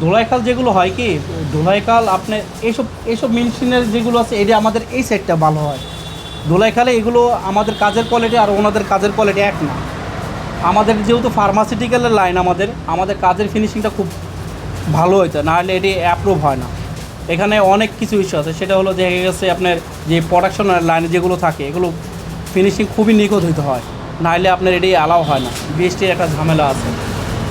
ধোলাইখাল যেগুলো হয় কি, ধোলাইখাল আপনি এইসব মেশিনের যেগুলো আছে এটা আমাদের এই সাইডটা ভালো হয়। ধোলাইখালে এগুলো আমাদের কাজের কোয়ালিটি আর ওনাদের কাজের কোয়ালিটি এক না। আমাদের যেহেতু ফার্মাসিউটিক্যালের লাইন, আমাদের কাজের ফিনিশিংটা খুব ভালো হইতো, নাহলে এটি অ্যাপ্রুভ হয় না। এখানে অনেক কিছু ইস্যু আছে, সেটা হলো দেখা গেছে আপনার যে প্রোডাকশনের লাইনে যেগুলো থাকে এগুলো ফিনিশিং খুবই নিখুঁত হইতে হয়, নাহলে আপনার এটি অ্যালাও হয় না। বিএসটির একটা ঝামেলা আছে।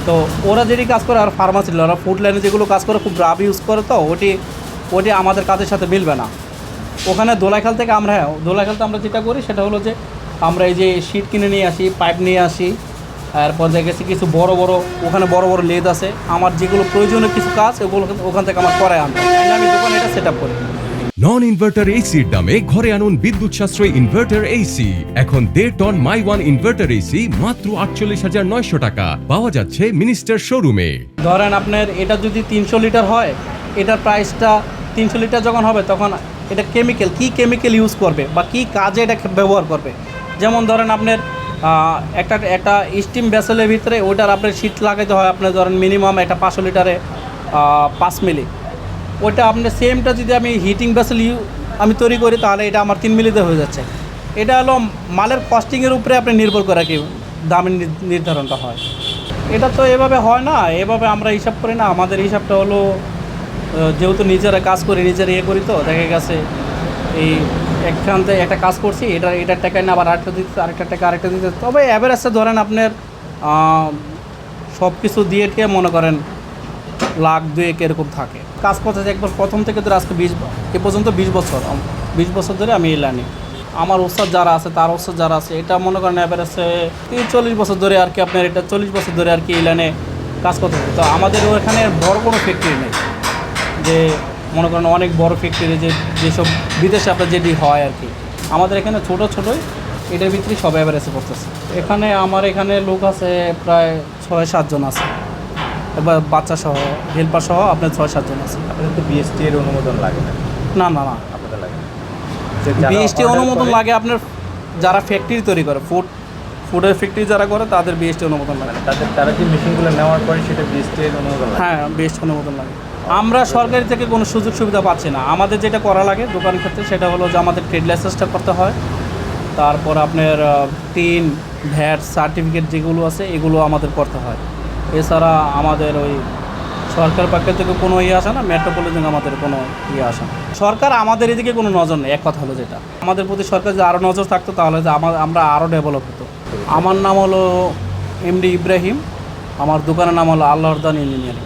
তো ওরা যেটি কাজ করে আর ফার্মাসি, ওরা ফুড লাইনে যেগুলো কাজ করে খুব রাব ইউজ করে, তো ওটি আমাদের কাজের সাথে মিলবে না। ওখানে দোলাইখাল থেকে দোলাইখালতে আমরা যেটা করি সেটা হলো যে আমরা এই যে শিট কিনে নিয়ে আসি, পাইপ নিয়ে আসি, এরপর দেখা গেছে কিছু ওখানে বড় বড় লেদ আছে, আমার যেগুলো প্রয়োজনীয় কিছু কাজ ওগুলো ওখান থেকে আমার করায় আনতে, আমি দোকানে এটা সেট আপ করি। নন ইনভার্টার এসির দামে ঘরে আনুন বিদ্যুৎ সাশ্রয়ী ইনভার্টার এসি। এখন 1.5 ton my one inverter AC মাত্র 48,900 টাকা পাওয়া যাচ্ছে মিনিস্টার শোরুমে। ধরেন আপনার এটা যদি 300 লিটার হয়, এটার প্রাইসটা 300 লিটার যখন হবে তখন এটা কেমিক্যাল ইউজ করবে বা কী কাজে এটা ব্যবহার করবে। যেমন ধরেন আপনার একটা স্টিম ভেসেলের ভিতরে ওইটার আপনার শীত লাগাইতে হয়, আপনার ধরেন মিনিমাম একটা 500 লিটারে 5 মিলি। ওইটা আপনার সেমটা যদি আমি হিটিং ভেসেল আমি তৈরি করি তাহলে এটা আমার 3 মিলিতে হয়ে যাচ্ছে। এটা হলো মালের কস্টিংয়ের উপরে আপনি নির্ভর করে কি দামের নির্ধারণটা হয়। এটা তো এভাবে হয় না, এভাবে আমরা হিসাব করি না। আমাদের হিসাবটা হলো যেহেতু নিজেরা কাজ করি, নিজেরা করি, তো দেখা গেছে এই একখান থেকে একটা কাজ করছি, এটার টাকায় না আবার আরেকটা টাকা আরেকটা দিতে। তবে অ্যাভারেজে ধরেন আপনার সব কিছু দিয়ে মনে করেন 1,00,000-2,000 এরকম থাকে। কাজ করতে একবার প্রথম থেকে ধরে আজকে এ পর্যন্ত 20 বছর ধরে আমি এই লাইনে। আমার ওস্তাদ যারা আছে এটা মনে করেন অ্যাভারেজে 40 বছর ধরে আর কি, আপনার এটা 40 বছর ধরে আর কি এই লাইনে কাজ করতে হবে। তো আমাদের ওখানে বড় কোনো ফ্যাক্টরি নেই যে মনে করেন অনেক বড় ফ্যাক্টরি যেসব বিদেশে আপনার যেটি হয় আর কি। আমাদের এখানে ছোটোই এটার ভিতরেই সব অ্যাভারেজে করতেছে। আমার এখানে লোক আছে প্রায় 6-7 জন আছে, এবার বাচ্চা সহ হেল্পার সহ আপনার 6-7 জন আছে। আপনাদের তো বিএসটি এর অনুমোদন লাগে না? না, আপনাদের লাগে না? বিএসটি অনুমোদন লাগে আপনার যারা ফ্যাক্টরি তৈরি করে, ফুডের ফ্যাক্টরি যারা করে তাদের বিএসটি অনুমোদন লাগে। তারা যে মেশিনগুলো নেওয়ার পরে সেটা বিএসটি এর অনুমোদন লাগে? হ্যাঁ, বিএসটি অনুমোদন লাগে। আমরা সরকারি থেকে কোনো সুযোগ সুবিধা পাচ্ছি না। আমাদের যেটা করা লাগে দোকানের ক্ষেত্রে সেটা হলো যে আমাদের ট্রেড লাইসেন্সটা করতে হয়, তারপর আপনার টিন, ভ্যাট সার্টিফিকেট যেগুলো আছে এগুলো আমাদের করতে হয়। এছাড়া আমাদের ওই সরকার পক্ষ থেকে কোনো আসে না, মেট্রোপলিটন আমাদের কোনো আসে না। সরকার আমাদের এদিকে কোনো নজর নেই। এক কথা হলো যেটা আমাদের প্রতি সরকার যে আরও নজর থাকতো তাহলে যে আমরা আরও ডেভেলপ হতো। আমার নাম হলো এমডি ইব্রাহিম, আমার দোকানের নাম হলো আল্লাহর দান ইঞ্জিনিয়ারিং।